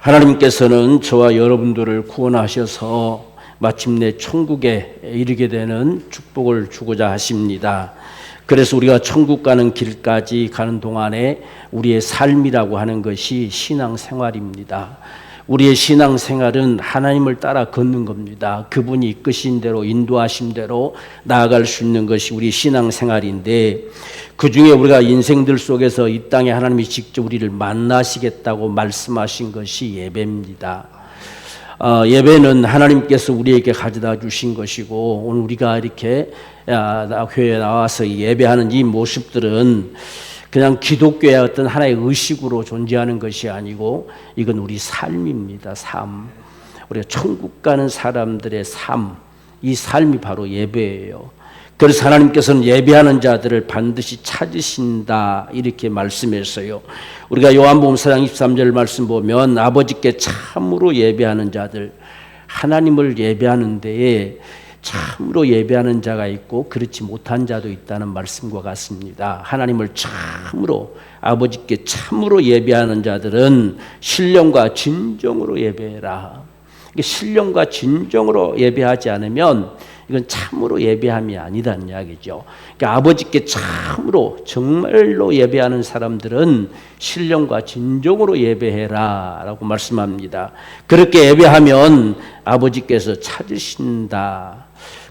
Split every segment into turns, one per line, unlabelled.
하나님께서는 저와 여러분들을 구원하셔서 마침내 천국에 이르게 되는 축복을 주고자 하십니다. 그래서 우리가 천국 가는 길까지 가는 동안에 우리의 삶이라고 하는 것이 신앙생활입니다. 우리의 신앙생활은 하나님을 따라 걷는 겁니다. 그분이 이끄신 대로 인도하신 대로 나아갈 수 있는 것이 우리 신앙생활인데, 그중에 우리가 인생들 속에서 이 땅에 하나님이 직접 우리를 만나시겠다고 말씀하신 것이 예배입니다. 예배는 하나님께서 우리에게 가져다 주신 것이고, 오늘 우리가 이렇게 교회에 나와서 예배하는 이 모습들은 그냥 기독교의 어떤 하나의 의식으로 존재하는 것이 아니고, 이건 우리 삶입니다. 삶. 우리가 천국 가는 사람들의 삶, 이 삶이 바로 예배예요. 그래서 하나님께서는 예배하는 자들을 반드시 찾으신다, 이렇게 말씀했어요. 우리가 요한복음 4장 23절 말씀 보면 아버지께 참으로 예배하는 자들, 하나님을 예배하는 데에 참으로 예배하는 자가 있고 그렇지 못한 자도 있다는 말씀과 같습니다. 하나님을 참으로, 아버지께 참으로 예배하는 자들은 신령과 진정으로 예배해라. 신령과 진정으로 예배하지 않으면 이건 참으로 예배함이 아니다는 이야기죠. 그러니까 아버지께 참으로 정말로 예배하는 사람들은 신령과 진정으로 예배해라 라고 말씀합니다. 그렇게 예배하면 아버지께서 찾으신다.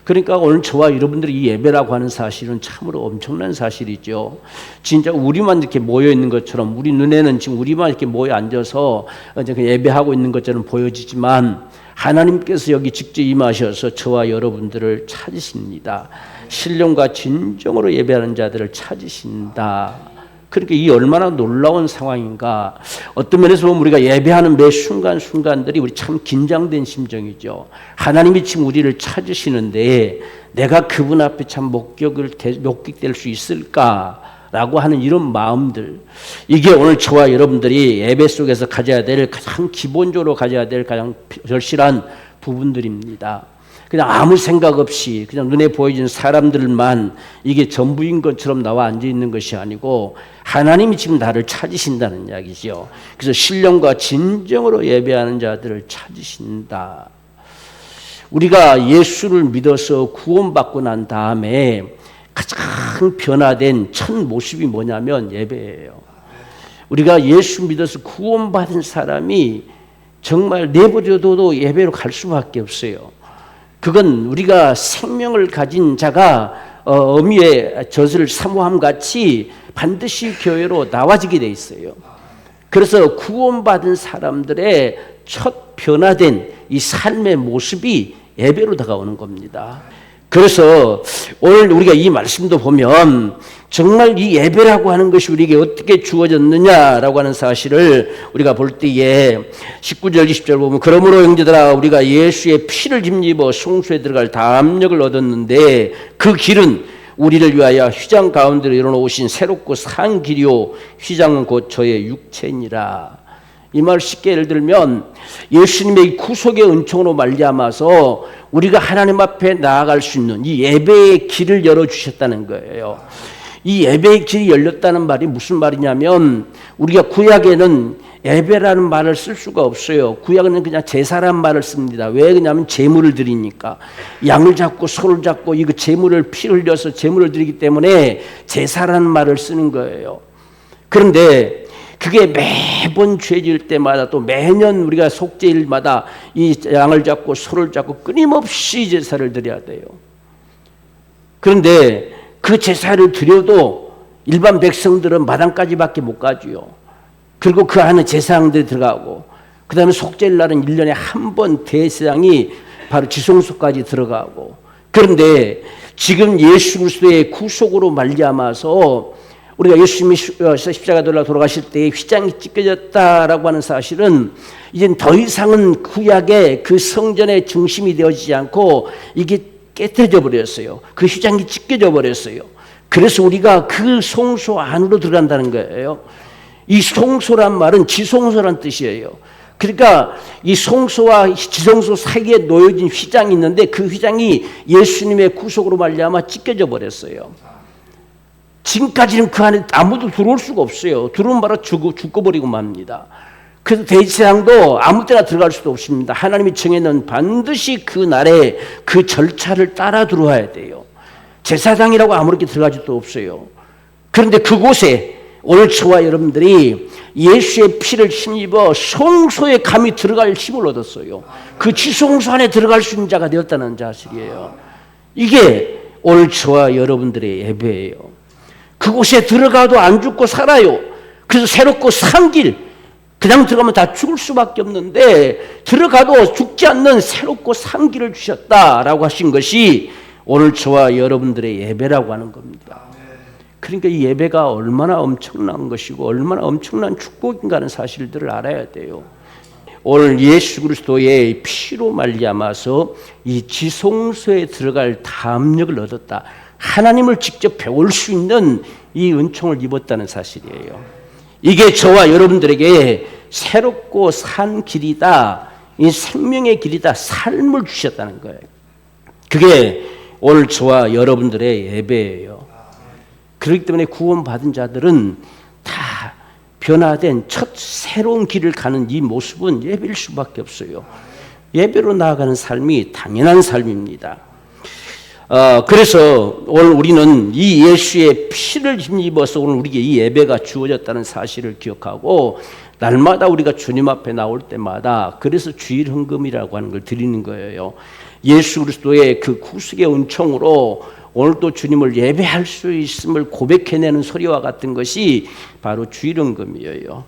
그러니까 오늘 저와 여러분들이 이 예배라고 하는 사실은 참으로 엄청난 사실이죠. 진짜 우리만 이렇게 모여 있는 것처럼, 우리 눈에는 지금 우리만 이렇게 모여 앉아서 예배하고 있는 것처럼 보여지지만, 하나님께서 여기 직접 임하셔서 저와 여러분들을 찾으십니다. 신령과 진정으로 예배하는 자들을 찾으신다. 그러니까 이 얼마나 놀라운 상황인가. 어떤 면에서 보면 우리가 예배하는 매 순간순간들이 우리 참 긴장된 심정이죠. 하나님이 지금 우리를 찾으시는데 내가 그분 앞에 참 목격될 수 있을까? 라고 하는 이런 마음들, 이게 오늘 저와 여러분들이 예배 속에서 가져야 될 가장 기본적으로 가져야 될 가장 절실한 부분들입니다. 그냥 아무 생각 없이 그냥 눈에 보여지는 사람들만 이게 전부인 것처럼 나와 앉아 있는 것이 아니고, 하나님이 지금 나를 찾으신다는 이야기죠. 그래서 신령과 진정으로 예배하는 자들을 찾으신다. 우리가 예수를 믿어서 구원받고 난 다음에 가장 변화된 첫 모습이 뭐냐면 예배예요. 우리가 예수 믿어서 구원받은 사람이 정말 내버려둬도 예배로 갈 수밖에 없어요. 그건 우리가 생명을 가진 자가 어미의 젖을 사모함 같이 반드시 교회로 나와지게 돼 있어요. 그래서 구원받은 사람들의 첫 변화된 이 삶의 모습이 예배로 다가오는 겁니다. 그래서 오늘 우리가 이 말씀도 보면 정말 이 예배라고 하는 것이 우리에게 어떻게 주어졌느냐라고 하는 사실을 우리가 볼 때에 19절 20절 보면, 그러므로 형제들아 우리가 예수의 피를 힘입어 성소에 들어갈 담력을 얻었는데 그 길은 우리를 위하여 휘장 가운데로 열어놓으신 새롭고 산 길이요 휘장은 곧 저의 육체니라. 이 말 쉽게 예를 들면 예수님의 구속의 은총으로 말미암아서 우리가 하나님 앞에 나아갈 수 있는 이 예배의 길을 열어주셨다는 거예요. 이 예배의 길이 열렸다는 말이 무슨 말이냐면, 우리가 구약에는 예배라는 말을 쓸 수가 없어요. 구약은 그냥 제사라는 말을 씁니다. 왜 그러냐면 제물을 드리니까. 양을 잡고 소를 잡고 이거 제물을 피를 흘려서 제물을 드리기 때문에 제사라는 말을 쓰는 거예요. 그런데 그게 매번 죄 지을 때마다 또 매년 우리가 속죄일마다 이 양을 잡고 소를 잡고 끊임없이 제사를 드려야 돼요. 그런데 그 제사를 드려도 일반 백성들은 마당까지밖에 못 가지요. 그리고 그 안에 제사장들이 들어가고, 그 다음에 속죄일 날은 1년에 한 번 대제사장이 바로 지성소까지 들어가고. 그런데 지금 예수 그리스도의 구속으로 말미암아서 우리가 예수님이 십자가에 돌아가실 때 휘장이 찢겨졌다라고 하는 사실은 이젠 더 이상은 구약의 그 성전의 중심이 되어지지 않고 이게 깨트려져 버렸어요. 그 휘장이 찢겨져 버렸어요. 그래서 우리가 그 성소 안으로 들어간다는 거예요. 이 성소란 말은 지성소란 뜻이에요. 그러니까 이 성소와 지성소 사이에 놓여진 휘장이 있는데 그 휘장이 예수님의 구속으로 말미암아 찢겨져 버렸어요. 지금까지는 그 안에 아무도 들어올 수가 없어요. 들어오면 바로 죽어버리고 맙니다. 그래서 대제사장도 아무 때나 들어갈 수도 없습니다. 하나님이 정해놓은 반드시 그 날에 그 절차를 따라 들어와야 돼요. 제사장이라고 아무렇게 들어가지도 없어요. 그런데 그곳에 오늘 저와 여러분들이 예수의 피를 힘입어 성소에 감히 들어갈 힘을 얻었어요. 그 지성소 안에 들어갈 수 있는 자가 되었다는 사실이에요. 이게 오늘 저와 여러분들의 예배예요. 그곳에 들어가도 안 죽고 살아요. 그래서 새롭고 산 길, 그냥 들어가면 다 죽을 수밖에 없는데 들어가도 죽지 않는 새롭고 산 길을 주셨다라고 하신 것이 오늘 저와 여러분들의 예배라고 하는 겁니다. 그러니까 이 예배가 얼마나 엄청난 것이고 얼마나 엄청난 축복인가 하는 사실들을 알아야 돼요. 오늘 예수 그리스도의 피로 말미암아서 이 지성소에 들어갈 담력을 얻었다. 하나님을 직접 배울 수 있는 이 은총을 입었다는 사실이에요. 이게 저와 여러분들에게 새롭고 산 길이다. 이 생명의 길이다. 삶을 주셨다는 거예요. 그게 오늘 저와 여러분들의 예배예요. 그렇기 때문에 구원받은 자들은 다 변화된 첫 새로운 길을 가는 이 모습은 예배일 수밖에 없어요. 예배로 나아가는 삶이 당연한 삶입니다. 그래서 오늘 우리는 이 예수의 피를 힘입어서 오늘 우리에게 이 예배가 주어졌다는 사실을 기억하고 날마다 우리가 주님 앞에 나올 때마다 그래서 주일 헌금이라고 하는 걸 드리는 거예요. 예수 그리스도의 그 구속의 은총으로 오늘도 주님을 예배할 수 있음을 고백해내는 소리와 같은 것이 바로 주일 헌금이에요.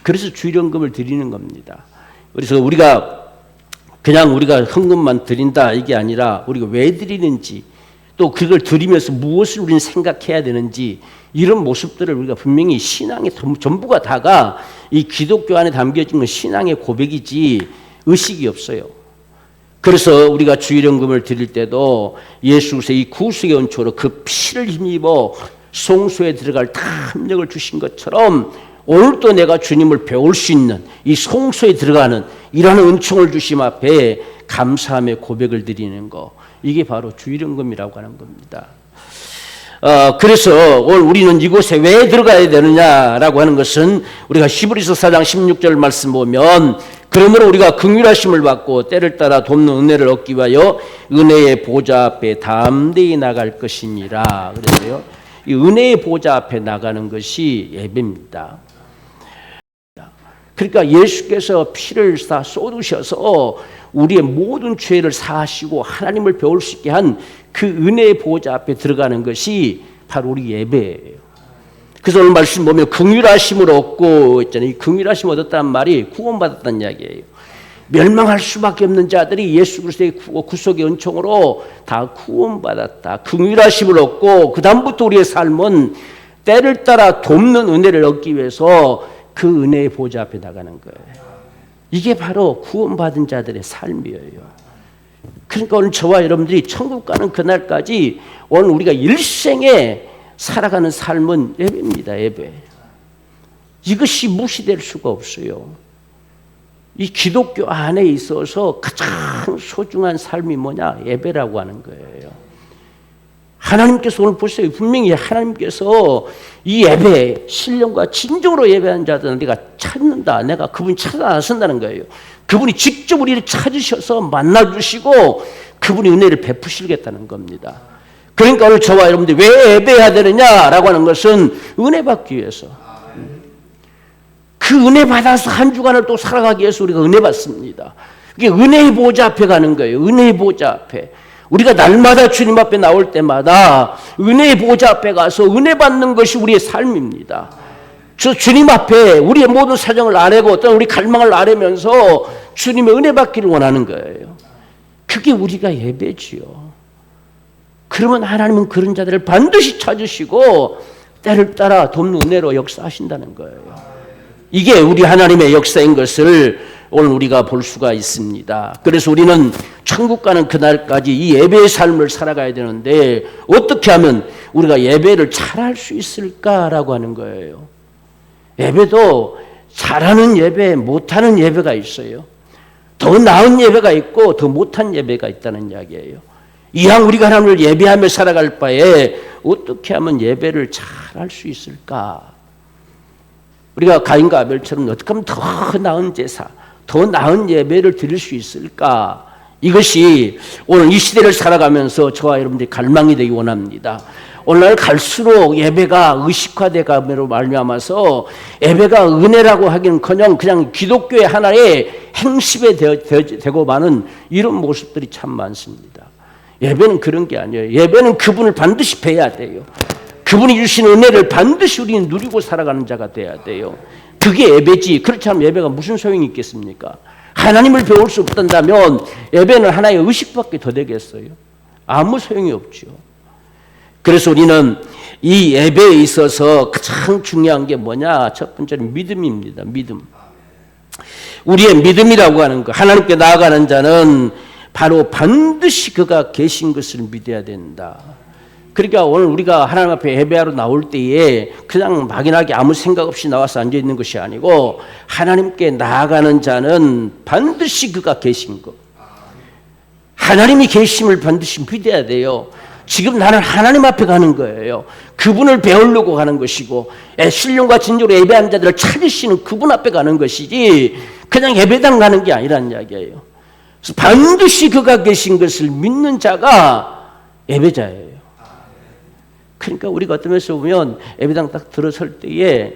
그래서 주일 헌금을 드리는 겁니다. 그래서 우리가 헌금만 드린다 이게 아니라 우리가 왜 드리는지 또 그걸 드리면서 무엇을 우리는 생각해야 되는지 이런 모습들을 우리가 분명히 신앙의 전부가 다가 이 기독교 안에 담겨진 건 신앙의 고백이지 의식이 없어요. 그래서 우리가 주일헌금을 드릴 때도 예수 그리스도의 이 구속의 은총으로 그 피를 힘입어 성소에 들어갈 담력을 주신 것처럼 오늘도 내가 주님을 배울 수 있는 이 성소에 들어가는 이러한 은총을 주심 앞에 감사함의 고백을 드리는 거, 이게 바로 주일헌금이라고 하는 겁니다. 그래서 오늘 우리는 이곳에 왜 들어가야 되느냐라고 하는 것은 우리가 히브리서 4장 16절 말씀 보면 그러므로 우리가 긍휼하심을 받고 때를 따라 돕는 은혜를 얻기 위하여 은혜의 보좌 앞에 담대히 나갈 것이니라 그랬어요. 이 은혜의 보좌 앞에 나가는 것이 예배입니다. 그러니까 예수께서 피를 다 쏟으셔서 우리의 모든 죄를 사하시고 하나님을 배울 수 있게 한 그 은혜의 보좌 앞에 들어가는 것이 바로 우리 예배예요. 그래서 오늘 말씀 보면 긍휼하심을 얻고 있잖아요. 이 긍휼하심을 얻었다는 말이 구원받았다는 이야기예요. 멸망할 수밖에 없는 자들이 예수 그리스도의 구속의 은총으로 다 구원받았다. 긍휼하심을 얻고 그 다음부터 우리의 삶은 때를 따라 돕는 은혜를 얻기 위해서 그 은혜의 보좌 앞에 나가는 거예요. 이게 바로 구원받은 자들의 삶이에요. 그러니까 오늘 저와 여러분들이 천국 가는 그날까지 오늘 우리가 일생에 살아가는 삶은 예배입니다. 예배. 이것이 무시될 수가 없어요. 이 기독교 안에 있어서 가장 소중한 삶이 뭐냐? 예배라고 하는 거예요. 하나님께서 오늘 보세요. 분명히 하나님께서 이 예배, 신령과 진정으로 예배하는 자들은 내가 찾는다. 내가 그분이 찾아 나선다는 거예요. 그분이 직접 우리를 찾으셔서 만나주시고 그분이 은혜를 베푸시겠다는 겁니다. 그러니까 오늘 저와 여러분들이 왜 예배해야 되느냐라고 하는 것은 은혜 받기 위해서. 그 은혜 받아서 한 주간을 또 살아가기 위해서 우리가 은혜 받습니다. 그게 은혜의 보좌 앞에 가는 거예요. 은혜의 보좌 앞에. 우리가 날마다 주님 앞에 나올 때마다 은혜의 보좌 앞에 가서 은혜 받는 것이 우리의 삶입니다. 저 주님 앞에 우리의 모든 사정을 아뢰고 어떤 우리 갈망을 아뢰면서 주님의 은혜 받기를 원하는 거예요. 그게 우리가 예배지요. 그러면 하나님은 그런 자들을 반드시 찾으시고 때를 따라 돕는 은혜로 역사하신다는 거예요. 이게 우리 하나님의 역사인 것을 오늘 우리가 볼 수가 있습니다. 그래서 우리는 천국 가는 그날까지 이 예배의 삶을 살아가야 되는데 어떻게 하면 우리가 예배를 잘할 수 있을까라고 하는 거예요. 예배도 잘하는 예배, 못하는 예배가 있어요. 더 나은 예배가 있고 더 못한 예배가 있다는 이야기예요. 이왕 우리가 하나님을 예배하며 살아갈 바에 어떻게 하면 예배를 잘할 수 있을까? 우리가 가인과 아벨처럼 어떻게 하면 더 나은 제사, 더 나은 예배를 드릴 수 있을까? 이것이 오늘 이 시대를 살아가면서 저와 여러분들이 갈망이 되기 원합니다. 오늘날 갈수록 예배가 의식화되감으로 말미암아서 예배가 은혜라고 하기는커녕 그냥 기독교의 하나의 행습에 되고 마는 이런 모습들이 참 많습니다. 예배는 그런 게 아니에요. 예배는 그분을 반드시 뵈야 돼요. 그분이 주신 은혜를 반드시 우리는 누리고 살아가는 자가 돼야 돼요. 그게 예배지. 그렇지 않으면 예배가 무슨 소용이 있겠습니까? 하나님을 배울 수 없단다면 예배는 하나의 의식밖에 더 되겠어요? 아무 소용이 없죠. 그래서 우리는 이 예배에 있어서 가장 중요한 게 뭐냐? 첫 번째는 믿음입니다. 믿음. 우리의 믿음이라고 하는 것, 하나님께 나아가는 자는 바로 반드시 그가 계신 것을 믿어야 된다. 그러니까 오늘 우리가 하나님 앞에 예배하러 나올 때에 그냥 막연하게 아무 생각 없이 나와서 앉아 있는 것이 아니고 하나님께 나아가는 자는 반드시 그가 계신 것, 하나님이 계심을 반드시 믿어야 돼요. 지금 나는 하나님 앞에 가는 거예요. 그분을 배우려고 가는 것이고 신령과 진정으로 예배하는 자들을 찾으시는 그분 앞에 가는 것이지 그냥 예배당 가는 게 아니라는 이야기예요. 그래서 반드시 그가 계신 것을 믿는 자가 예배자예요. 그러니까 우리가 어떤 면에서 보면 예배당 딱 들어설 때에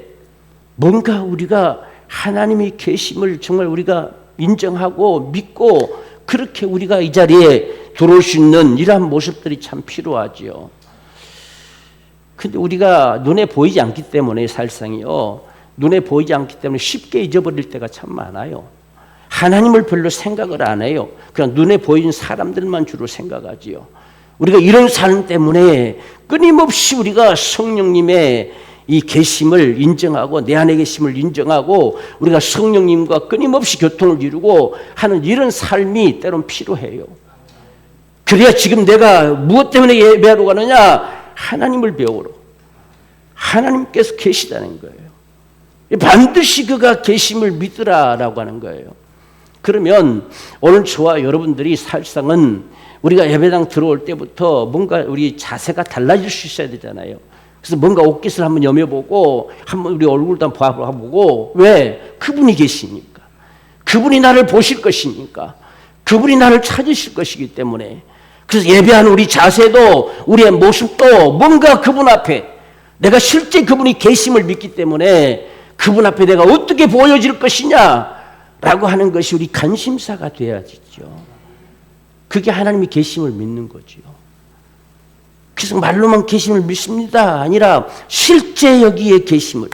뭔가 우리가 하나님이 계심을 정말 우리가 인정하고 믿고 그렇게 우리가 이 자리에 들어올 수 있는 이러한 모습들이 참 필요하지요. 근데 우리가 눈에 보이지 않기 때문에 사실상이요. 눈에 보이지 않기 때문에 쉽게 잊어버릴 때가 참 많아요. 하나님을 별로 생각을 안 해요. 그냥 눈에 보이는 사람들만 주로 생각하지요. 우리가 이런 삶 때문에 끊임없이 우리가 성령님의 이 계심을 인정하고 내 안에 계심을 인정하고 우리가 성령님과 끊임없이 교통을 이루고 하는 이런 삶이 때론 필요해요. 그래야 지금 내가 무엇 때문에 예배하러 가느냐? 하나님을 배우러. 하나님께서 계시다는 거예요. 반드시 그가 계심을 믿으라라고 하는 거예요. 그러면 오늘 저와 여러분들이 사실상은 우리가 예배당 들어올 때부터 뭔가 우리 자세가 달라질 수 있어야 되잖아요. 그래서 뭔가 옷깃을 한번 여며보고 한번 우리 얼굴도 한번 봐보고 왜? 그분이 계시니까. 그분이 나를 보실 것이니까. 그분이 나를 찾으실 것이기 때문에. 그래서 예배하는 우리 자세도 우리의 모습도 뭔가 그분 앞에 내가 실제 그분이 계심을 믿기 때문에 그분 앞에 내가 어떻게 보여질 것이냐라고 하는 것이 우리 관심사가 되어야죠. 그게 하나님이 계심을 믿는 거지요. 그래서 말로만 계심을 믿습니다 아니라 실제 여기에 계심을,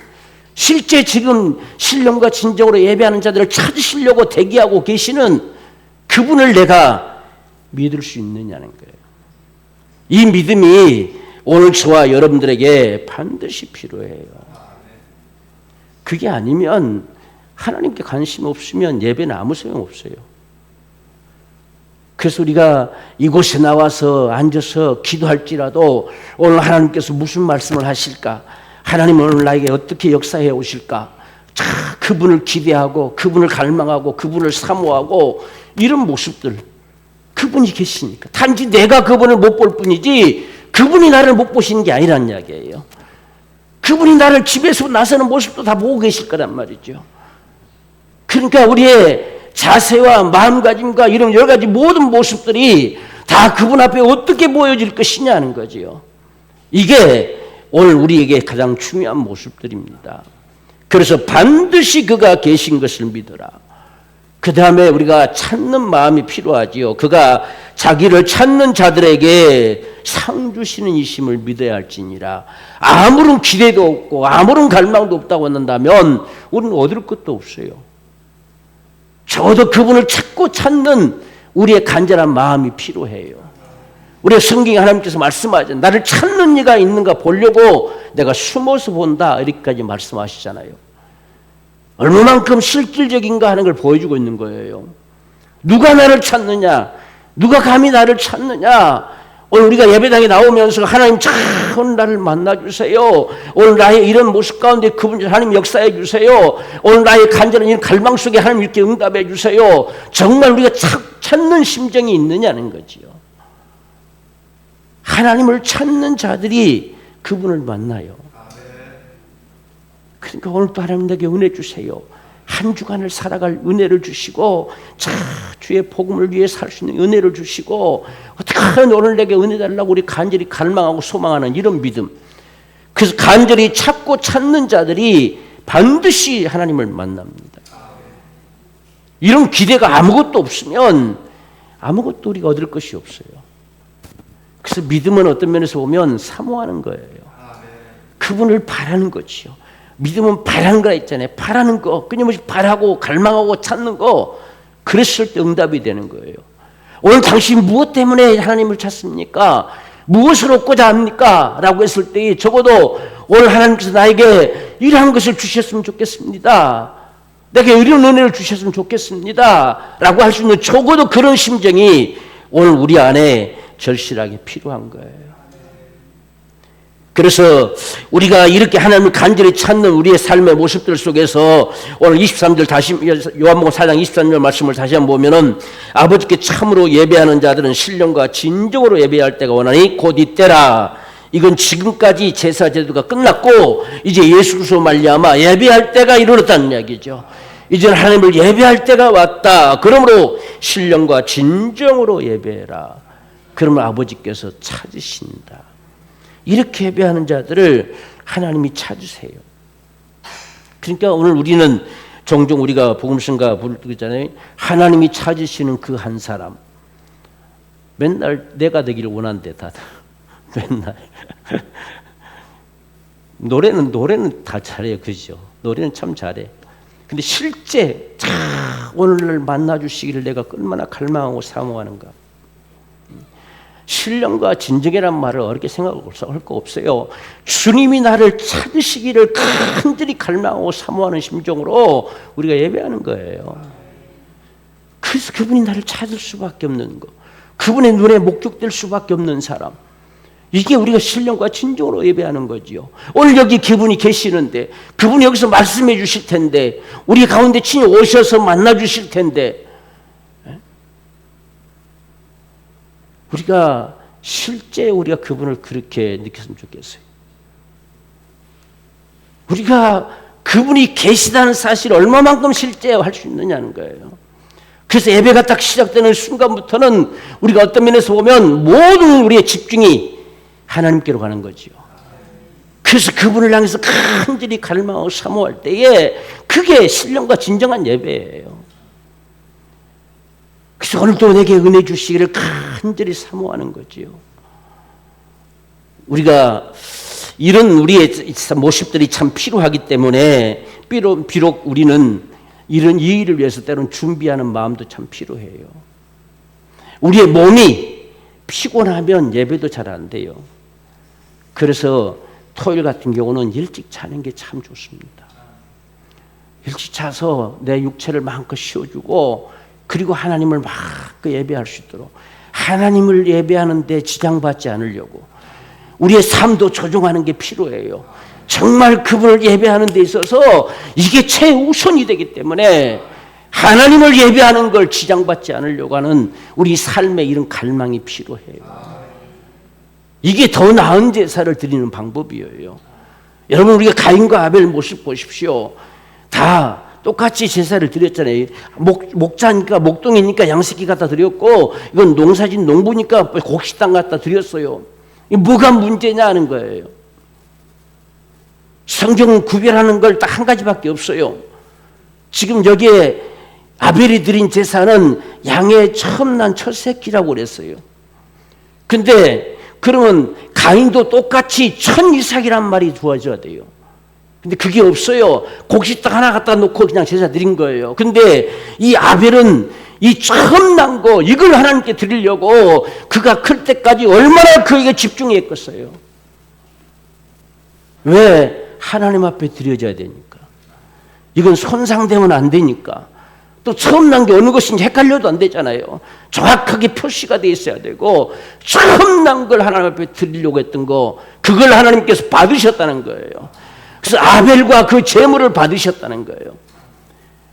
실제 지금 신령과 진정으로 예배하는 자들을 찾으시려고 대기하고 계시는 그분을 내가 믿을 수 있느냐는 거예요. 이 믿음이 오늘 저와 여러분들에게 반드시 필요해요. 그게 아니면 하나님께 관심 없으면 예배는 아무 소용 없어요. 그래서 우리가 이곳에 나와서 앉아서 기도할지라도 오늘 하나님께서 무슨 말씀을 하실까? 하나님은 오늘 나에게 어떻게 역사해 오실까? 자, 그분을 기대하고 그분을 갈망하고 그분을 사모하고 이런 모습들, 그분이 계시니까. 단지 내가 그분을 못 볼 뿐이지 그분이 나를 못 보시는 게 아니라는 이야기예요. 그분이 나를 집에서 나서는 모습도 다 보고 계실 거란 말이죠. 그러니까 우리의 자세와 마음가짐과 이런 여러 가지 모든 모습들이 다 그분 앞에 어떻게 보여질 것이냐는 거지요. 이게 오늘 우리에게 가장 중요한 모습들입니다. 그래서 반드시 그가 계신 것을 믿어라. 그 다음에 우리가 찾는 마음이 필요하지요. 그가 자기를 찾는 자들에게 상 주시는 이심을 믿어야 할지니라. 아무런 기대도 없고 아무런 갈망도 없다고 한다면 우리는 얻을 것도 없어요. 적어도 그분을 찾고 찾는 우리의 간절한 마음이 필요해요. 우리의 성경에 하나님께서 말씀하죠. 나를 찾는 이가 있는가 보려고 내가 숨어서 본다. 이렇게까지 말씀하시잖아요. 얼마만큼 실질적인가 하는 걸 보여주고 있는 거예요. 누가 나를 찾느냐? 누가 감히 나를 찾느냐? 오늘 우리가 예배당에 나오면서 하나님 참 오늘 나를 만나주세요. 오늘 나의 이런 모습 가운데 그분 하나님 역사해 주세요. 오늘 나의 간절한 이런 갈망 속에 하나님 이렇게 응답해 주세요. 정말 우리가 찾는 심정이 있느냐는 거지요. 하나님을 찾는 자들이 그분을 만나요. 그러니까 오늘도 하나님 내게 은혜 주세요. 한 주간을 살아갈 은혜를 주시고 주의 복음을 위해 살 수 있는 은혜를 주시고 어떻게 하면 오늘 내게 은혜 달라고 우리 간절히 갈망하고 소망하는 이런 믿음. 그래서 간절히 찾고 찾는 자들이 반드시 하나님을 만납니다. 이런 기대가 아무것도 없으면 아무것도 우리가 얻을 것이 없어요. 그래서 믿음은 어떤 면에서 보면 사모하는 거예요. 그분을 바라는 거지요. 믿음은 바라는 거라 했잖아요. 바라는 거, 끊임없이 바라고 갈망하고 찾는 거, 그랬을 때 응답이 되는 거예요. 오늘 당신 무엇 때문에 하나님을 찾습니까? 무엇을 얻고자 합니까? 라고 했을 때 적어도 오늘 하나님께서 나에게 이러한 것을 주셨으면 좋겠습니다. 내게 이런 은혜를 주셨으면 좋겠습니다. 라고 할 수 있는 적어도 그런 심정이 오늘 우리 안에 절실하게 필요한 거예요. 그래서 우리가 이렇게 하나님을 간절히 찾는 우리의 삶의 모습들 속에서 오늘 23절 다시 요한복음 4장 23절 말씀을 다시 한번 보면은 아버지께 참으로 예배하는 자들은 신령과 진정으로 예배할 때가 오나니 곧 이때라. 이건 지금까지 제사 제도가 끝났고 이제 예수 그리스도 말미암아 예배할 때가 이르렀다는 이야기죠. 이제는 하나님을 예배할 때가 왔다. 그러므로 신령과 진정으로 예배해라. 그러면 아버지께서 찾으신다. 이렇게 예배하는 자들을 하나님이 찾으세요. 그러니까 오늘 우리는 종종 우리가 복음성가 부르잖아요. 하나님이 찾으시는 그 한 사람. 맨날 내가 되기를 원한대 다들. 맨날. 노래는 다 잘해요. 그죠? 노래는 참 잘해. 근데 실제 오늘 만나주시기를 내가 얼마나 갈망하고 사모하는가. 신령과 진정이란 말을 어렵게 생각할 거 없어요. 주님이 나를 찾으시기를 간절히 갈망하고 사모하는 심정으로 우리가 예배하는 거예요. 그래서 그분이 나를 찾을 수밖에 없는 거, 그분의 눈에 목격될 수밖에 없는 사람, 이게 우리가 신령과 진정으로 예배하는 거지요. 오늘 여기 그분이 계시는데, 그분이 여기서 말씀해 주실 텐데, 우리 가운데 친히 오셔서 만나 주실 텐데, 우리가 실제 우리가 그분을 그렇게 느꼈으면 좋겠어요. 우리가 그분이 계시다는 사실을 얼마만큼 실제 할 수 있느냐는 거예요. 그래서 예배가 딱 시작되는 순간부터는 우리가 어떤 면에서 보면 모든 우리의 집중이 하나님께로 가는 거지요. 그래서 그분을 향해서 간절히 갈망하고 사모할 때에 그게 신령과 진정한 예배예요. 그래서 오늘도 내게 은혜 주시기를 간절히 사모하는 거지요. 우리가 이런 우리의 모습들이 참 필요하기 때문에 비록 우리는 이런 이 일을 위해서 때로는 준비하는 마음도 참 필요해요. 우리의 몸이 피곤하면 예배도 잘 안 돼요. 그래서 토요일 같은 경우는 일찍 자는 게 참 좋습니다. 일찍 자서 내 육체를 마음껏 쉬어주고 그리고 하나님을 막 예배할 수 있도록 하나님을 예배하는 데 지장받지 않으려고 우리의 삶도 조정하는 게 필요해요. 정말 그분을 예배하는 데 있어서 이게 최우선이 되기 때문에 하나님을 예배하는 걸 지장받지 않으려고 하는 우리 삶의 이런 갈망이 필요해요. 이게 더 나은 제사를 드리는 방법이에요. 여러분, 우리가 가인과 아벨 모습 보십시오. 다 똑같이 제사를 드렸잖아요. 목자니까 목동이니까 양새끼 갖다 드렸고, 이건 농사진 농부니까 곡식당 갖다 드렸어요. 이게 뭐가 문제냐 하는 거예요. 성경은 구별하는 걸 딱 한 가지밖에 없어요. 지금 여기에 아벨이 드린 제사는 양의 처음 난 첫 새끼라고 그랬어요. 근데 그러면 가인도 똑같이 천 이삭이란 말이 주어져야 돼요. 근데 그게 없어요. 곡식당 하나 갖다 놓고 그냥 제사 드린 거예요. 근데 이 아벨은 이 처음 난 거 이걸 하나님께 드리려고 그가 클 때까지 얼마나 그에게 집중했겠어요. 왜? 하나님 앞에 드려져야 되니까. 이건 손상되면 안 되니까. 또 처음 난 게 어느 것인지 헷갈려도 안 되잖아요. 정확하게 표시가 돼 있어야 되고 처음 난 걸 하나님 앞에 드리려고 했던 거 그걸 하나님께서 받으셨다는 거예요. 그래서 아벨과 그 제물을 받으셨다는 거예요.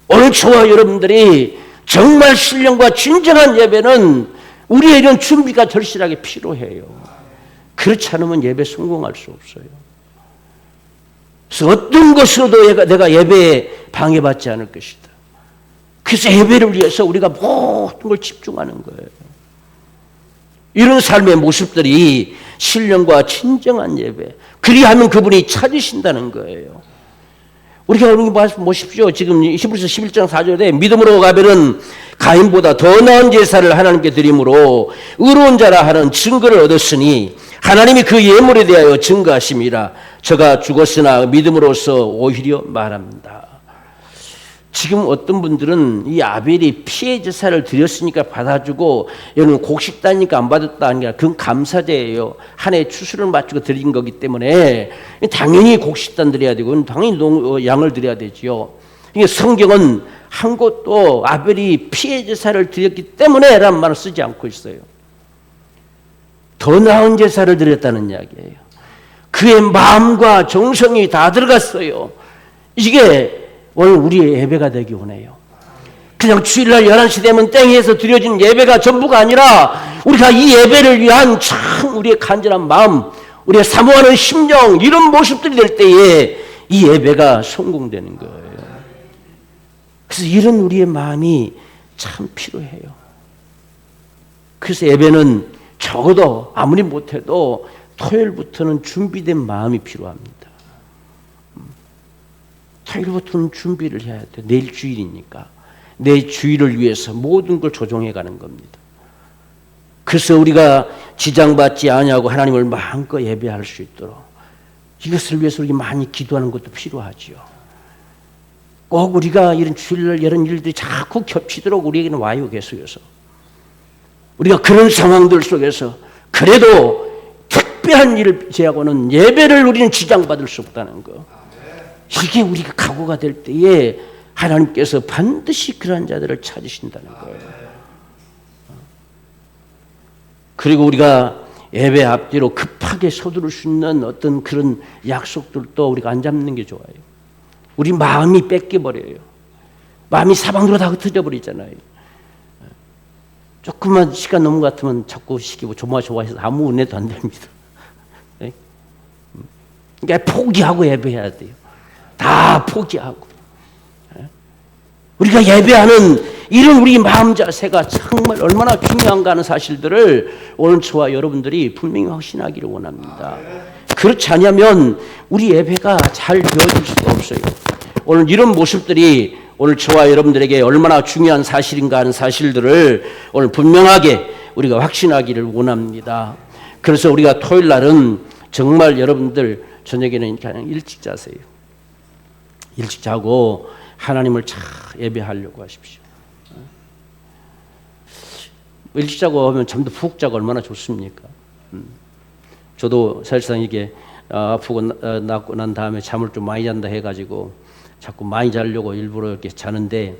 오늘 저와 여러분들이 정말 신령과 진정한 예배는 우리의 이런 준비가 절실하게 필요해요. 그렇지 않으면 예배 성공할 수 없어요. 그래서 어떤 것으로도 내가 예배에 방해받지 않을 것이다. 그래서 예배를 위해서 우리가 모든 걸 집중하는 거예요. 이런 삶의 모습들이 신령과 진정한 예배, 그리하면 그분이 찾으신다는 거예요. 우리가 여러분 보십시오. 지금 히브리서 11장 4절에 믿음으로 가벨은 가인보다 더 나은 제사를 하나님께 드림으로 의로운 자라 하는 증거를 얻었으니 하나님이 그 예물에 대하여 증거하심이라. 저가 죽었으나 믿음으로써 오히려 말합니다. 지금 어떤 분들은 이 아벨이 피해 제사를 드렸으니까 받아주고 여러분 곡식다니까 안 받았다 하는 게 아니라 그건 감사제예요. 한 해 추수를 마치고 드린 거기 때문에 당연히 곡식단 드려야 되고 당연히 양을 드려야 되지요. 성경은 한 곳도 아벨이 피해 제사를 드렸기 때문에 라는 말을 쓰지 않고 있어요. 더 나은 제사를 드렸다는 이야기예요. 그의 마음과 정성이 다 들어갔어요. 이게 오늘 우리의 예배가 되기 원해요. 그냥 주일날 11시 되면 땡에서 드려진 예배가 전부가 아니라 우리가 이 예배를 위한 참 우리의 간절한 마음, 우리가 사모하는 심령, 이런 모습들이 될 때에 이 예배가 성공되는 거예요. 그래서 이런 우리의 마음이 참 필요해요. 그래서 예배는 적어도 아무리 못해도 토요일부터는 준비된 마음이 필요합니다. 토요일부터는 준비를 해야 돼요. 내일 주일이니까. 내 주일을 위해서 모든 걸 조정해 가는 겁니다. 그래서 우리가 지장받지 아니하고 하나님을 마음껏 예배할 수 있도록 이것을 위해서 우리가 많이 기도하는 것도 필요하지요. 꼭 우리가 이런 주일날 이런 일들이 자꾸 겹치도록 우리에게는 와요. 계속해서 우리가 그런 상황들 속에서 그래도 특별한 일을 제하고는 예배를 우리는 지장받을 수 없다는 거. 이게 우리가 각오가 될 때에 하나님께서 반드시 그러한 자들을 찾으신다는 거예요. 그리고 우리가 예배 앞뒤로 급하게 서두를 수 있는 어떤 그런 약속들도 우리가 안 잡는 게 좋아요. 우리 마음이 뺏겨버려요. 마음이 사방으로 다 흩어져 버리잖아요. 조금만 시간 넘은 것 같으면 자꾸 시키고 조마조마해서 아무 은혜도 안 됩니다. 그러니까 포기하고 예배해야 돼요. 다 포기하고. 우리가 예배하는 이런 우리 마음 자세가 정말 얼마나 중요한가 하는 사실들을 오늘 저와 여러분들이 분명히 확신하기를 원합니다. 그렇지 않으면 우리 예배가 잘 되어질 수가 없어요. 오늘 이런 모습들이 오늘 저와 여러분들에게 얼마나 중요한 사실인가 하는 사실들을 오늘 분명하게 우리가 확신하기를 원합니다. 그래서 우리가 토요일 날은 정말 여러분들 저녁에는 그냥 일찍 자세요. 일찍 자고 하나님을 잘 예배하려고 하십시오. 일찍 자고 하면 잠도 푹 자고 얼마나 좋습니까? 저도 사실상 이게 아프고 낫고 난 다음에 잠을 좀 많이 잔다 해가지고 자꾸 많이 자려고 일부러 이렇게 자는데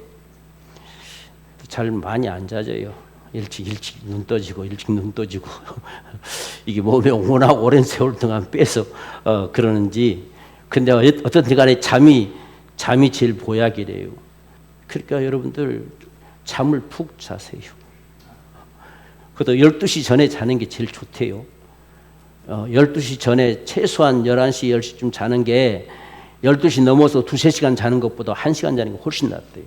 잘 많이 안 자져요. 일찍 눈 떠지고 일찍 눈 떠지고 이게 몸에 워낙 오랜 세월 동안 빼서 그러는지 근데 어떤 간에 잠이 제일 보약이래요. 그러니까 여러분들 잠을 푹 자세요. 그것도 12시 전에 자는 게 제일 좋대요. 12시 전에 최소한 11시, 10시쯤 자는 게 12시 넘어서 2-3시간 자는 것보다 1시간 자는 게 훨씬 낫대요.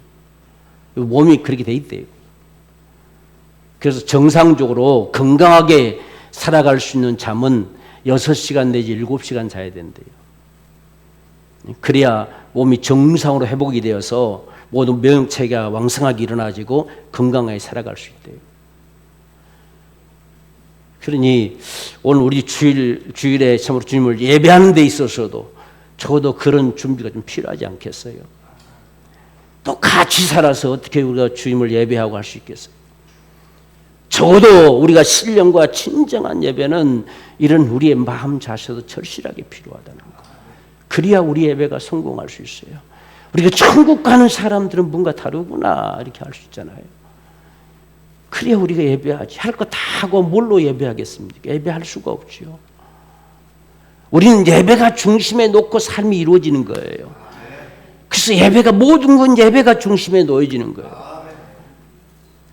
몸이 그렇게 돼 있대요. 그래서 정상적으로 건강하게 살아갈 수 있는 잠은 6시간 내지 7시간 자야 된대요. 그래야 몸이 정상으로 회복이 되어서 모든 면역체계가 왕성하게 일어나지고 건강하게 살아갈 수 있대요. 그러니 오늘 우리 주일에 참으로 주님을 예배하는 데 있어서도 적어도 그런 준비가 좀 필요하지 않겠어요? 또 같이 살아서 어떻게 우리가 주님을 예배하고 할 수 있겠어요? 적어도 우리가 신령과 진정한 예배는 이런 우리의 마음 자세도 절실하게 필요하다는 거. 그래야 우리 예배가 성공할 수 있어요. 우리가 천국 가는 사람들은 뭔가 다르구나 이렇게 할 수 있잖아요. 그래야 우리가 예배하지. 할 거 다 하고 뭘로 예배하겠습니까? 예배할 수가 없죠. 우리는 예배가 중심에 놓고 삶이 이루어지는 거예요. 그래서 예배가 모든 건 예배가 중심에 놓여지는 거예요.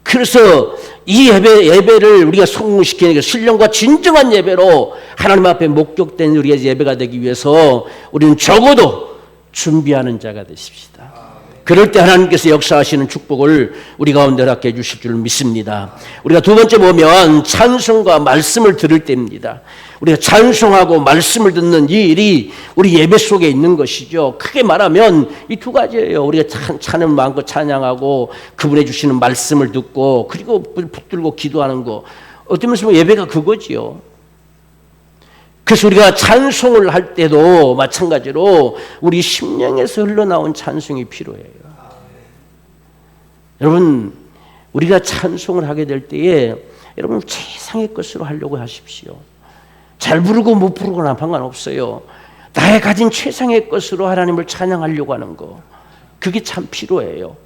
그래서 이 예배를 우리가 성공시키는 신령과 진정한 예배로 하나님 앞에 목격된 우리의 예배가 되기 위해서 우리는 적어도 준비하는 자가 되십시다. 그럴 때 하나님께서 역사하시는 축복을 우리 가운데 허락해 주실 줄 믿습니다. 우리가 두 번째 보면 찬송과 말씀을 들을 때입니다. 우리가 찬송하고 말씀을 듣는 이 일이 우리 예배 속에 있는 것이죠. 크게 말하면 이 두 가지예요. 우리가 찬을 마음껏 찬양하고 그분의 주시는 말씀을 듣고 그리고 붙들고 기도하는 거. 어떤 면에서 예배가 그거지요. 그래서 우리가 찬송을 할 때도 마찬가지로 우리 심령에서 흘러나온 찬송이 필요해요. 여러분, 우리가 찬송을 하게 될 때에 여러분 최상의 것으로 하려고 하십시오. 잘 부르고 못 부르거나 상관없어요. 나의 가진 최상의 것으로 하나님을 찬양하려고 하는 거, 그게 참 필요해요.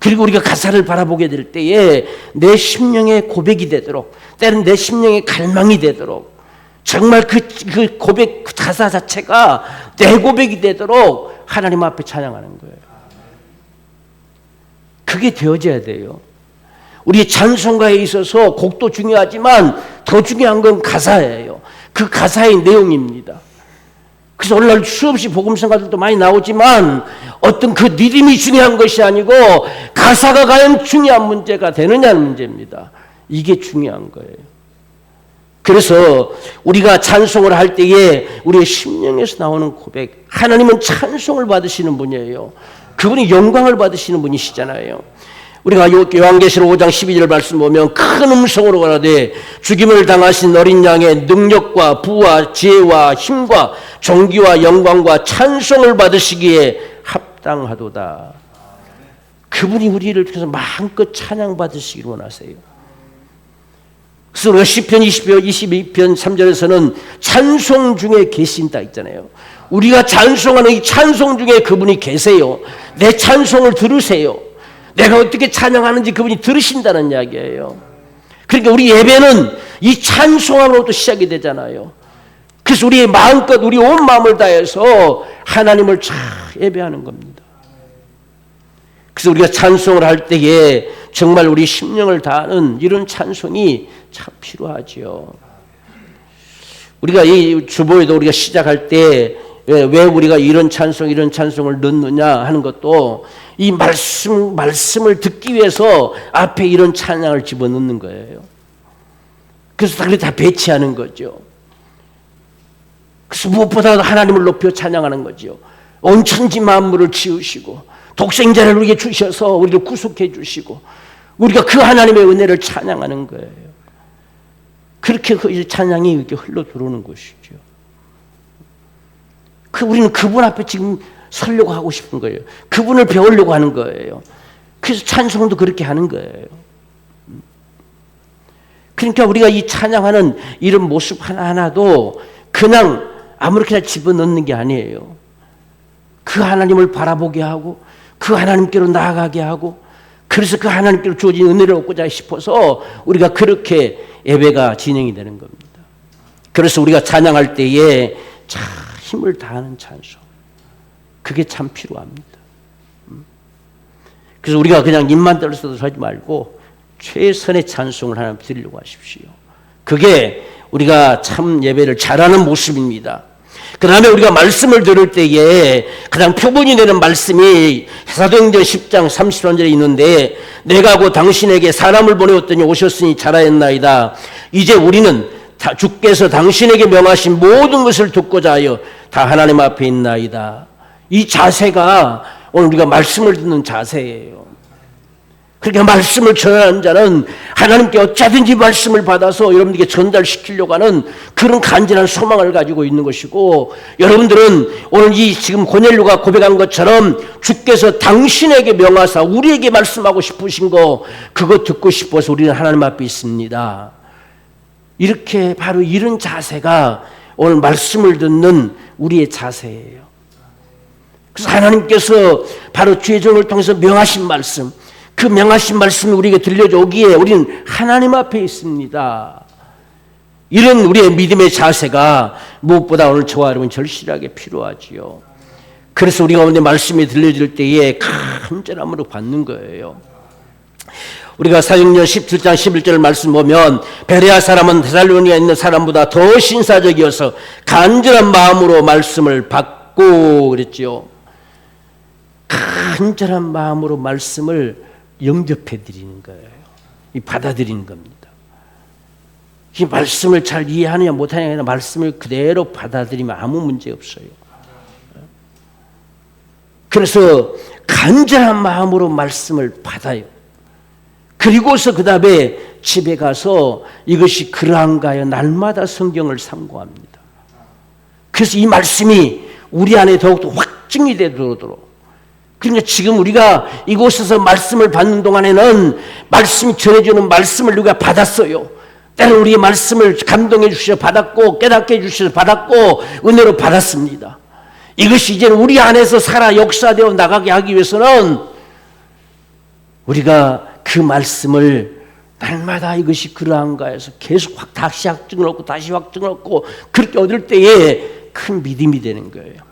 그리고 우리가 가사를 바라보게 될 때에 내 심령의 고백이 되도록, 때는 내 심령의 갈망이 되도록, 정말 그 고백, 그 가사 자체가 내 고백이 되도록 하나님 앞에 찬양하는 거예요. 그게 되어져야 돼요. 우리의 찬송가에 있어서 곡도 중요하지만 더 중요한 건 가사예요. 그 가사의 내용입니다. 그래서 오늘날 수없이 복음성가들도 많이 나오지만 어떤 그 리듬이 중요한 것이 아니고 가사가 과연 중요한 문제가 되느냐는 문제입니다. 이게 중요한 거예요. 그래서 우리가 찬송을 할 때에 우리의 심령에서 나오는 고백, 하나님은 찬송을 받으시는 분이에요. 그분이 영광을 받으시는 분이시잖아요. 우리가 요한계시록 5장 12절 말씀 보면 큰 음성으로 가라되 죽임을 당하신 어린 양의 능력과 부와 지혜와 힘과 존귀와 영광과 찬송을 받으시기에 합당하도다. 그분이 우리를 통해서 마음껏 찬양 받으시기를 원하세요. 그래서 우리가 시편 22편 3절에서는 찬송 중에 계신다 있잖아요. 우리가 찬송하는 이 찬송 중에 그분이 계세요. 내 찬송을 들으세요. 내가 어떻게 찬양하는지 그분이 들으신다는 이야기예요. 그러니까 우리 예배는 이 찬송함으로부터 시작이 되잖아요. 그래서 우리의 마음껏 우리 온 마음을 다해서 하나님을 잘 예배하는 겁니다. 그래서 우리가 찬송을 할 때에 정말 우리 심령을 다하는 이런 찬송이 참 필요하지요. 우리가 이 주보에도 우리가 시작할 때 왜 우리가 이런 찬송을 넣느냐 하는 것도 이 말씀을 듣기 위해서 앞에 이런 찬양을 집어넣는 거예요. 그래서 다 배치하는 거죠. 그래서 무엇보다도 하나님을 높여 찬양하는 거죠. 온 천지 만물을 지으시고 독생자를 우리에게 주셔서 우리를 구속해 주시고 우리가 그 하나님의 은혜를 찬양하는 거예요. 그렇게 그 찬양이 이렇게 흘러 들어오는 것이죠. 우리는 그분 앞에 지금 서려고 하고 싶은 거예요. 그분을 배우려고 하는 거예요. 그래서 찬송도 그렇게 하는 거예요. 그러니까 우리가 이 찬양하는 이런 모습 하나하나도 그냥 아무렇게나 집어넣는 게 아니에요. 그 하나님을 바라보게 하고 그 하나님께로 나아가게 하고 그래서 그 하나님께로 주어진 은혜를 얻고자 싶어서 우리가 그렇게 예배가 진행이 되는 겁니다. 그래서 우리가 찬양할 때에 참 힘을 다하는 찬송, 그게 참 필요합니다. 그래서 우리가 그냥 입만 떨어져서 하지 말고 최선의 찬송을 하나님 드리려고 하십시오. 그게 우리가 참 예배를 잘하는 모습입니다. 그 다음에 우리가 말씀을 들을 때에 가장 표본이 되는 말씀이 사도행전 10장 33절에 있는데 내가 곧 당신에게 사람을 보내었더니 오셨으니 잘하였나이다. 이제 우리는 주께서 당신에게 명하신 모든 것을 듣고자 하여 다 하나님 앞에 있나이다. 이 자세가 오늘 우리가 말씀을 듣는 자세예요. 그러니까 말씀을 전하는 자는 하나님께 어쩌든지 말씀을 받아서 여러분들에게 전달시키려고 하는 그런 간절한 소망을 가지고 있는 것이고, 여러분들은 오늘 이 지금 고넬료가 고백한 것처럼 주께서 당신에게 명하사 우리에게 말씀하고 싶으신 거 그거 듣고 싶어서 우리는 하나님 앞에 있습니다. 이렇게 바로 이런 자세가 오늘 말씀을 듣는 우리의 자세예요. 그래서 하나님께서 바로 죄종을 통해서 명하신 말씀, 그 명하신 말씀이 우리에게 들려져 오기에 우리는 하나님 앞에 있습니다. 이런 우리의 믿음의 자세가 무엇보다 오늘 저와 여러분 절실하게 필요하지요. 그래서 우리 가운데 말씀이 들려질 때에 간절함으로 받는 거예요. 우리가 사도행전 17장 11절 말씀 보면 베레아 사람은 데살로니가에 있는 사람보다 더 신사적이어서 간절한 마음으로 말씀을 받고 그랬지요. 간절한 마음으로 말씀을 영접해 드리는 거예요. 받아들이는 겁니다. 이 말씀을 잘 이해하느냐 못하느냐 아니라 말씀을 그대로 받아들이면 아무 문제 없어요. 그래서 간절한 마음으로 말씀을 받아요. 그리고서 그 다음에 집에 가서 이것이 그러한가요? 날마다 성경을 상고합니다. 그래서 이 말씀이 우리 안에 더욱더 확증이 되도록. 그러니까 지금 우리가 이곳에서 말씀을 받는 동안에는 말씀이 전해주는 말씀을 우리가 받았어요. 때로 우리의 말씀을 감동해 주셔서 받았고 깨닫게 해 주셔서 받았고 은혜로 받았습니다. 이것이 이제 우리 안에서 살아 역사되어 나가게 하기 위해서는 우리가 그 말씀을 날마다 이것이 그러한가 해서 계속 다시 확증을 얻고 다시 확증을 얻고 그렇게 얻을 때에 큰 믿음이 되는 거예요.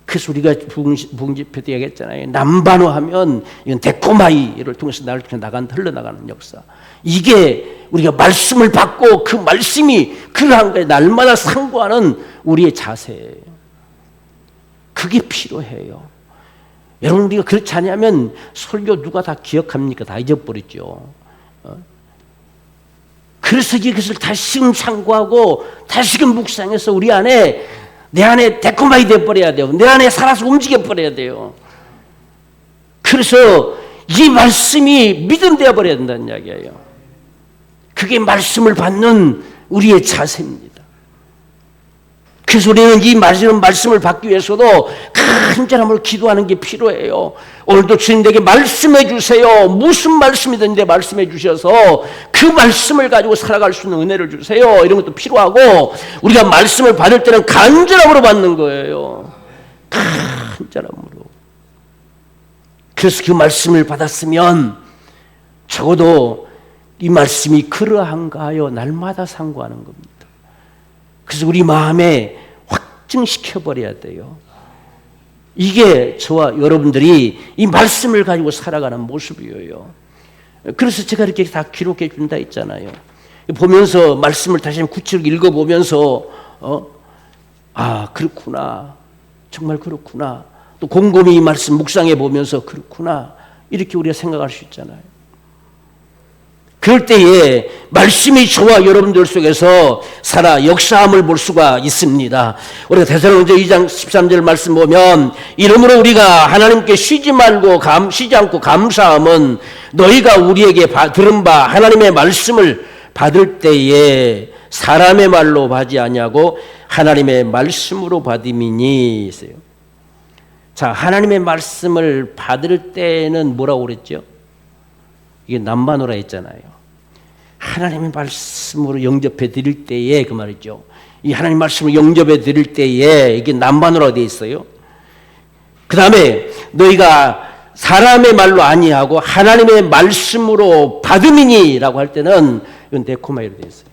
그래서 우리가 부흥집회 때 얘기했잖아요. 남반호하면 이건 데코마이를 통해서 흘러나가는 역사. 이게 우리가 말씀을 받고 그 말씀이 그러한가에 날마다 상고하는 우리의 자세예요. 그게 필요해요. 여러분 우리가 그렇지 않으면 설교 누가 다 기억합니까? 다 잊어버리죠. 그래서 이것을 다시금 상고하고 다시금 묵상해서 우리 안에 내 안에 데코마이 되어버려야 돼요. 내 안에 살아서 움직여버려야 돼요. 그래서 이 말씀이 믿음 되어버려야 된다는 이야기예요. 그게 말씀을 받는 우리의 자세입니다. 그래서 우리는 이 말씀을 받기 위해서도 간절함으로 기도하는 게 필요해요. 오늘도 주님에게 말씀해 주세요. 무슨 말씀이든지 말씀해 주셔서 그 말씀을 가지고 살아갈 수 있는 은혜를 주세요. 이런 것도 필요하고 우리가 말씀을 받을 때는 간절함으로 받는 거예요. 간절함으로. 그래서 그 말씀을 받았으면 적어도 이 말씀이 그러한가요? 날마다 상고하는 겁니다. 그래서 우리 마음에 확증시켜버려야 돼요. 이게 저와 여러분들이 이 말씀을 가지고 살아가는 모습이에요. 그래서 제가 이렇게 다 기록해 준다 했잖아요. 보면서 말씀을 다시 한번 구체적으로 읽어보면서 그렇구나. 정말 그렇구나. 또 곰곰이 이 말씀 묵상해 보면서 그렇구나. 이렇게 우리가 생각할 수 있잖아요. 그럴 때에 말씀이 저와 여러분들 속에서 살아 역사함을 볼 수가 있습니다. 우리가 데살로니가 2장 13절 말씀 보면 이러므로 우리가 하나님께 쉬지 않고 감사함은 너희가 우리에게 들은 바 하나님의 말씀을 받을 때에 사람의 말로 받지 아니하고 하나님의 말씀으로 받음이니 있어요. 자, 하나님의 말씀을 받을 때는 뭐라고 그랬죠? 이게 남반오라 했잖아요. 하나님의 말씀으로 영접해 드릴 때에 그 말이죠. 이 하나님 말씀을 영접해 드릴 때에 이게 남반오라고 되어 있어요. 그 다음에 너희가 사람의 말로 아니하고 하나님의 말씀으로 받음이니라고 할 때는 이건 데코마이로 되어 있어요.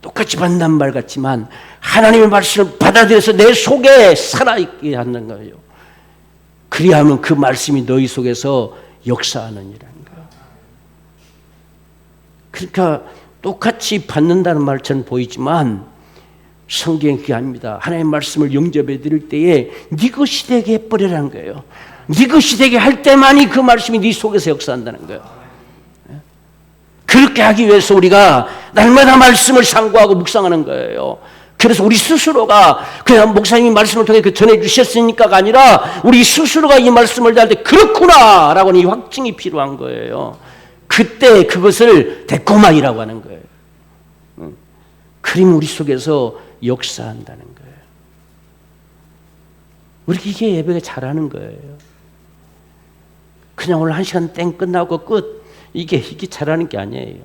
똑같이 받는 말 같지만 하나님의 말씀을 받아들여서 내 속에 살아있게 하는 거예요. 그리하면 그 말씀이 너희 속에서 역사하느니라. 그러니까 똑같이 받는다는 말처럼 보이지만 성경이 그게 아닙니다. 하나님의 말씀을 영접해 드릴 때에 네 것이 되게 해버리라는 거예요. 네 것이 되게 할 때만이 그 말씀이 네 속에서 역사한다는 거예요. 그렇게 하기 위해서 우리가 날마다 말씀을 상고하고 묵상하는 거예요. 그래서 우리 스스로가 그냥 목사님이 말씀을 통해 전해 주셨으니까가 아니라 우리 스스로가 이 말씀을 할 때 그렇구나 라고는 이 확증이 필요한 거예요. 그때 그것을 데코마이라고 하는 거예요. 그림 우리 속에서 역사한다는 거예요. 우리 이게 예배가 잘하는 거예요. 그냥 오늘 1시간 땡 끝나고 끝. 이게 잘하는 게 아니에요.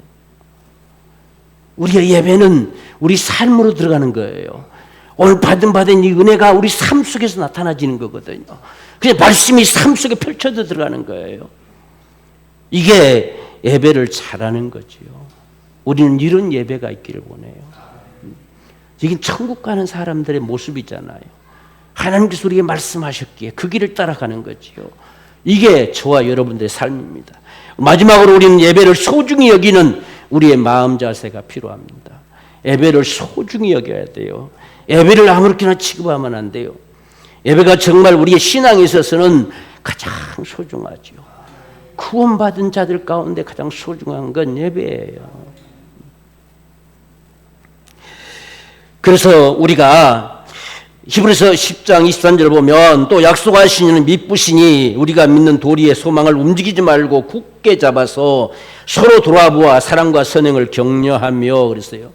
우리의 예배는 우리 삶으로 들어가는 거예요. 오늘 받은 이 은혜가 우리 삶 속에서 나타나지는 거거든요. 그냥 말씀이 삶 속에 펼쳐져 들어가는 거예요. 이게 예배를 잘하는 거지요. 우리는 이런 예배가 있기를 원해요. 이게 천국 가는 사람들의 모습이잖아요. 하나님께서 우리에게 말씀하셨기에 그 길을 따라가는 거지요. 이게 저와 여러분들의 삶입니다. 마지막으로 우리는 예배를 소중히 여기는 우리의 마음 자세가 필요합니다. 예배를 소중히 여겨야 돼요. 예배를 아무렇게나 취급하면 안 돼요. 예배가 정말 우리의 신앙에 있어서는 가장 소중하죠. 구원받은 자들 가운데 가장 소중한 건 예배예요. 그래서 우리가 히브리서 10장 23절을 보면 또 약속하신 이는 미쁘시니 우리가 믿는 도리의 소망을 움직이지 말고 굳게 잡아서 서로 돌아보아 사랑과 선행을 격려하며 그랬어요.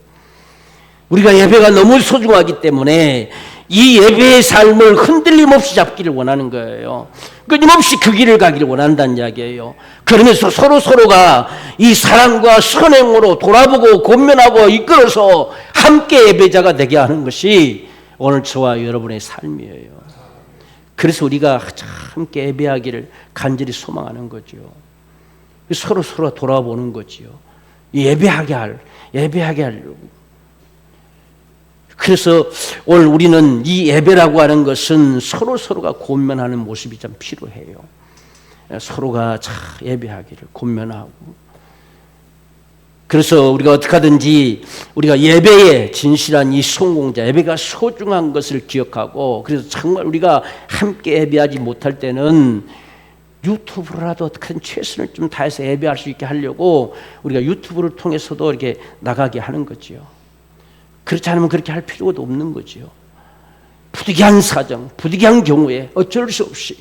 우리가 예배가 너무 소중하기 때문에 이 예배의 삶을 흔들림 없이 잡기를 원하는 거예요. 끊임없이 그 길을 가기를 원한다는 이야기예요. 그러면서 서로가 이 사랑과 선행으로 돌아보고 권면하고 이끌어서 함께 예배자가 되게 하는 것이 오늘 저와 여러분의 삶이에요. 그래서 우리가 함께 예배하기를 간절히 소망하는 거죠. 서로 돌아보는 거지요. 예배하게 하려고. 그래서 오늘 우리는 이 예배라고 하는 것은 서로가 권면하는 모습이 참 필요해요. 서로가 예배하기를 권면하고. 그래서 우리가 어떻게 하든지 우리가 예배의 진실한 이 성공자, 예배가 소중한 것을 기억하고, 그래서 정말 우리가 함께 예배하지 못할 때는 유튜브라도 어떻게든 최선을 좀 다해서 예배할 수 있게 하려고 우리가 유튜브를 통해서도 이렇게 나가게 하는 거지요. 그렇지 않으면 그렇게 할 필요도 없는 거지요. 부득이한 사정, 부득이한 경우에 어쩔 수 없이.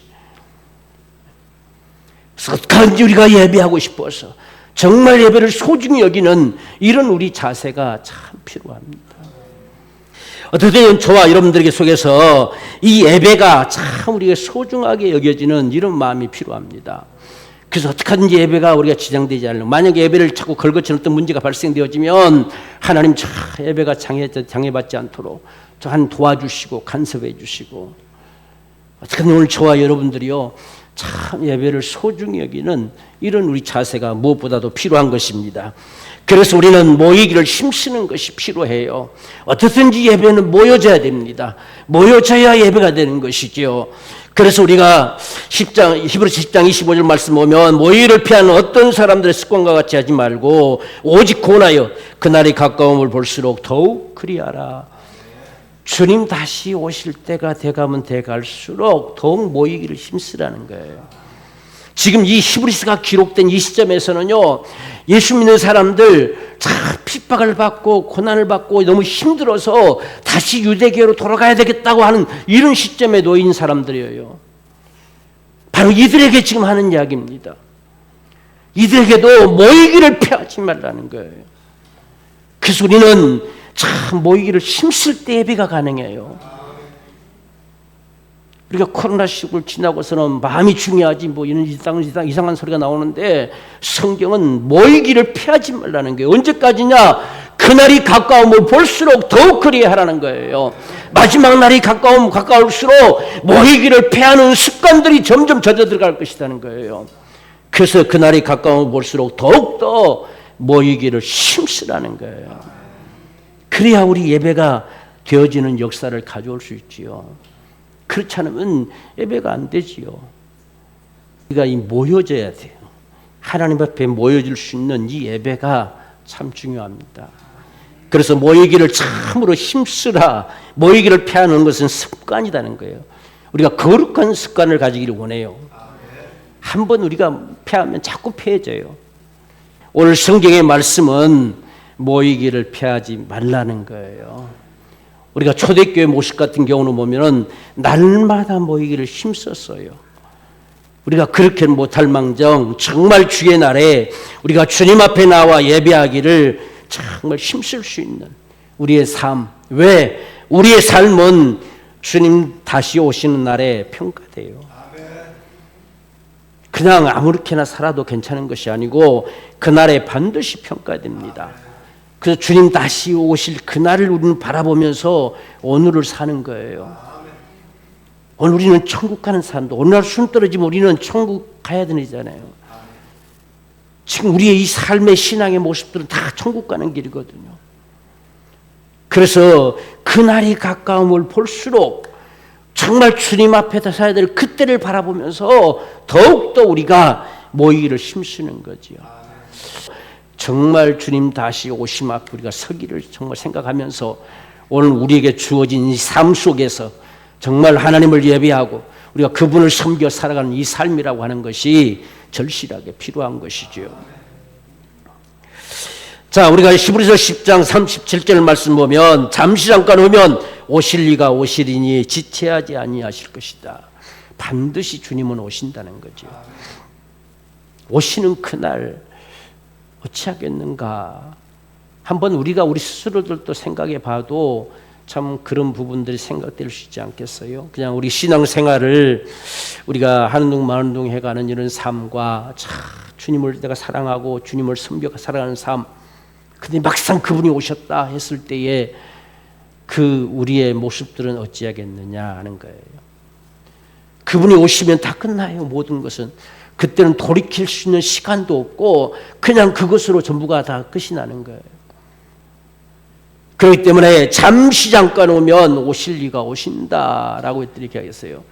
그래서 어떻게든지 우리가 예배하고 싶어서 정말 예배를 소중히 여기는 이런 우리 자세가 참 필요합니다. 어떻든 저와 여러분들에게 속에서 이 예배가 참 우리가 소중하게 여겨지는 이런 마음이 필요합니다. 그래서 어떻게든지 예배가 우리가 지장되지 않으려고, 만약에 예배를 자꾸 걸거치는 어떤 문제가 발생되어지면 하나님 예배가 장애받지 않도록 한 도와주시고 간섭해 주시고, 어떻게든 오늘 저와 여러분들이요 참 예배를 소중히 여기는 이런 우리 자세가 무엇보다도 필요한 것입니다. 그래서 우리는 모이기를 힘쓰는 것이 필요해요. 어떻든지 예배는 모여져야 됩니다. 모여져야 예배가 되는 것이지요. 그래서 우리가 히브리서 10장 25절 말씀 보면 모이기를 피하는 어떤 사람들의 습관과 같이 하지 말고 오직 권하여 그날이 가까움을 볼수록 더욱 그리하라. 주님 다시 오실 때가 돼가면 돼갈수록 더욱 모이기를 힘쓰라는 거예요. 지금 이 히브리서가 기록된 이 시점에서는요, 예수 믿는 사람들 참 핍박을 받고 고난을 받고 너무 힘들어서 다시 유대교로 돌아가야 되겠다고 하는 이런 시점에 놓인 사람들이에요. 바로 이들에게 지금 하는 이야기입니다. 이들에게도 모이기를 피하지 말라는 거예요. 그래서 우리는 참 모이기를 힘쓸 때 예배가 가능해요. 우리가 코로나 시국을 지나고서는 마음이 중요하지 뭐 이런 이상한 소리가 나오는데, 성경은 모이기를 피하지 말라는 거예요. 언제까지냐? 그날이 가까우면 볼수록 더욱 그리하라는 거예요. 마지막 날이 가까울수록 모이기를 피하는 습관들이 점점 젖어들어갈 것이라는 거예요. 그래서 그날이 가까우면 볼수록 더욱더 모이기를 힘쓰라는 거예요. 그래야 우리 예배가 되어지는 역사를 가져올 수 있지요. 그렇지 않으면 예배가 안 되지요. 우리가 모여져야 돼요. 하나님 앞에 모여질 수 있는 이 예배가 참 중요합니다. 그래서 모이기를 참으로 힘쓰라. 모이기를 피하는 것은 습관이라는 거예요. 우리가 거룩한 습관을 가지기를 원해요. 한번 우리가 피하면 자꾸 피해져요. 오늘 성경의 말씀은 모이기를 피하지 말라는 거예요. 우리가 초대교회 모습 같은 경우는 보면은 날마다 모이기를 힘썼어요. 우리가 그렇게는 못할 망정 정말 주의 날에 우리가 주님 앞에 나와 예배하기를 정말 힘쓸 수 있는 우리의 삶. 왜? 우리의 삶은 주님 다시 오시는 날에 평가돼요. 그냥 아무렇게나 살아도 괜찮은 것이 아니고 그날에 반드시 평가됩니다. 그래서 주님 다시 오실 그날을 우리는 바라보면서 오늘을 사는 거예요. 오늘 우리는 천국 가는 사람도, 오늘 순 떨어지면 우리는 천국 가야 되잖아요. 지금 우리의 이 삶의 신앙의 모습들은 다 천국 가는 길이거든요. 그래서 그날이 가까움을 볼수록 정말 주님 앞에다 서야 될 그때를 바라보면서 더욱더 우리가 모이기를 힘쓰는 거지요. 정말 주님 다시 오심 앞에 우리가 서기를 정말 생각하면서 오늘 우리에게 주어진 이 삶 속에서 정말 하나님을 예배하고 우리가 그분을 섬겨 살아가는 이 삶이라고 하는 것이 절실하게 필요한 것이지요. 자, 우리가 히브리서 10장 37절 말씀 보면 잠시 잠깐 오면 오실 리가 오시리니 지체하지 아니하실 것이다. 반드시 주님은 오신다는 거죠. 오시는 그날 어찌하겠는가. 한번 우리가 우리 스스로들도 생각해 봐도 참 그런 부분들이 생각될 수 있지 않겠어요? 그냥 우리 신앙생활을 우리가 하는 둥 마는 둥 해가는 이런 삶과 참 주님을 내가 사랑하고 주님을 섬겨 살아가는 삶, 근데 막상 그분이 오셨다 했을 때에 그 우리의 모습들은 어찌하겠느냐 하는 거예요. 그분이 오시면 다 끝나요. 모든 것은. 그때는 돌이킬 수 있는 시간도 없고 그냥 그것으로 전부가 다 끝이 나는 거예요. 그렇기 때문에 잠시 잠깐 오면 오실 리가 오신다라고 이렇게 하겠어요.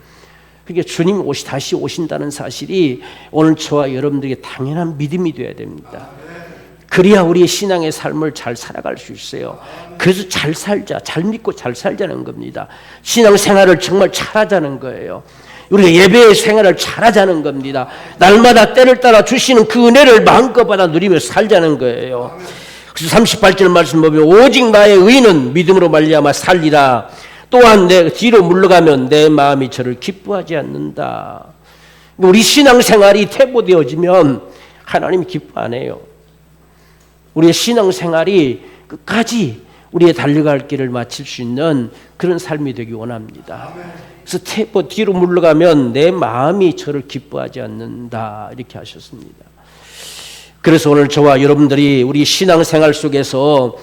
그러니까 주님 다시 오신다는 사실이 오늘 저와 여러분들에게 당연한 믿음이 되어야 됩니다. 그래야 우리의 신앙의 삶을 잘 살아갈 수 있어요. 그래서 잘 살자, 잘 믿고 잘 살자는 겁니다. 신앙생활을 정말 잘하자는 거예요. 우리가 예배의 생활을 잘하자는 겁니다. 날마다 때를 따라 주시는 그 은혜를 마음껏 받아 누리며 살자는 거예요. 그래서 38절 말씀 보면 오직 나의 의는 믿음으로 말미암아 살리라. 또한 내 뒤로 물러가면 내 마음이 저를 기뻐하지 않는다. 우리 신앙생활이 퇴보되어지면 하나님이 기뻐 안 해요. 우리의 신앙생활이 끝까지 우리의 달려갈 길을 마칠 수 있는 그런 삶이 되기 원합니다. 그래서 뒤로 물러가면 내 마음이 저를 기뻐하지 않는다 이렇게 하셨습니다. 그래서 오늘 저와 여러분들이 우리 신앙생활 속에서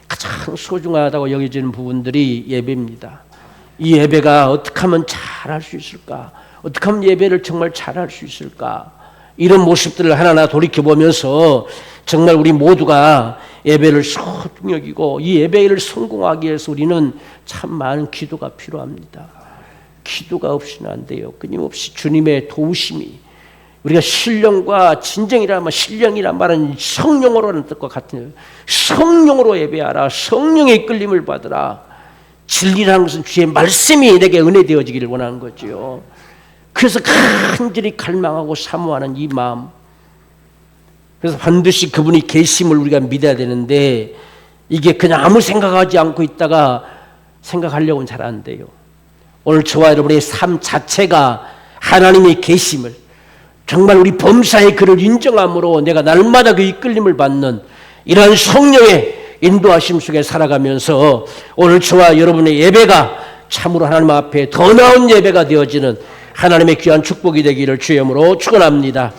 가장 소중하다고 여겨지는 부분들이 예배입니다. 이 예배가 어떻게 하면 잘할 수 있을까? 어떻게 하면 예배를 정말 잘할 수 있을까? 이런 모습들을 하나하나 돌이켜보면서 정말 우리 모두가 예배를 소중히 여기고 이 예배를 성공하기 위해서 우리는 참 많은 기도가 필요합니다. 기도가 없이는 안 돼요. 끊임없이 주님의 도우심이 우리가 신령과 진정이란 말은 성령으로 하는 뜻과 같은 성령으로 예배하라. 성령의 이끌림을 받으라. 진리라는 것은 주의 말씀이 내게 은혜 되어지기를 원하는 거죠. 그래서 간절히 갈망하고 사모하는 이 마음. 그래서 반드시 그분이 계심을 우리가 믿어야 되는데 이게 그냥 아무 생각하지 않고 있다가 생각하려고는 잘 안 돼요. 오늘 저와 여러분의 삶 자체가 하나님의 계심을 정말 우리 범사의 그를 인정함으로 내가 날마다 그 이끌림을 받는 이러한 성령의 인도하심 속에 살아가면서 오늘 저와 여러분의 예배가 참으로 하나님 앞에 더 나은 예배가 되어지는 하나님의 귀한 축복이 되기를 주의 이름으로 축원합니다.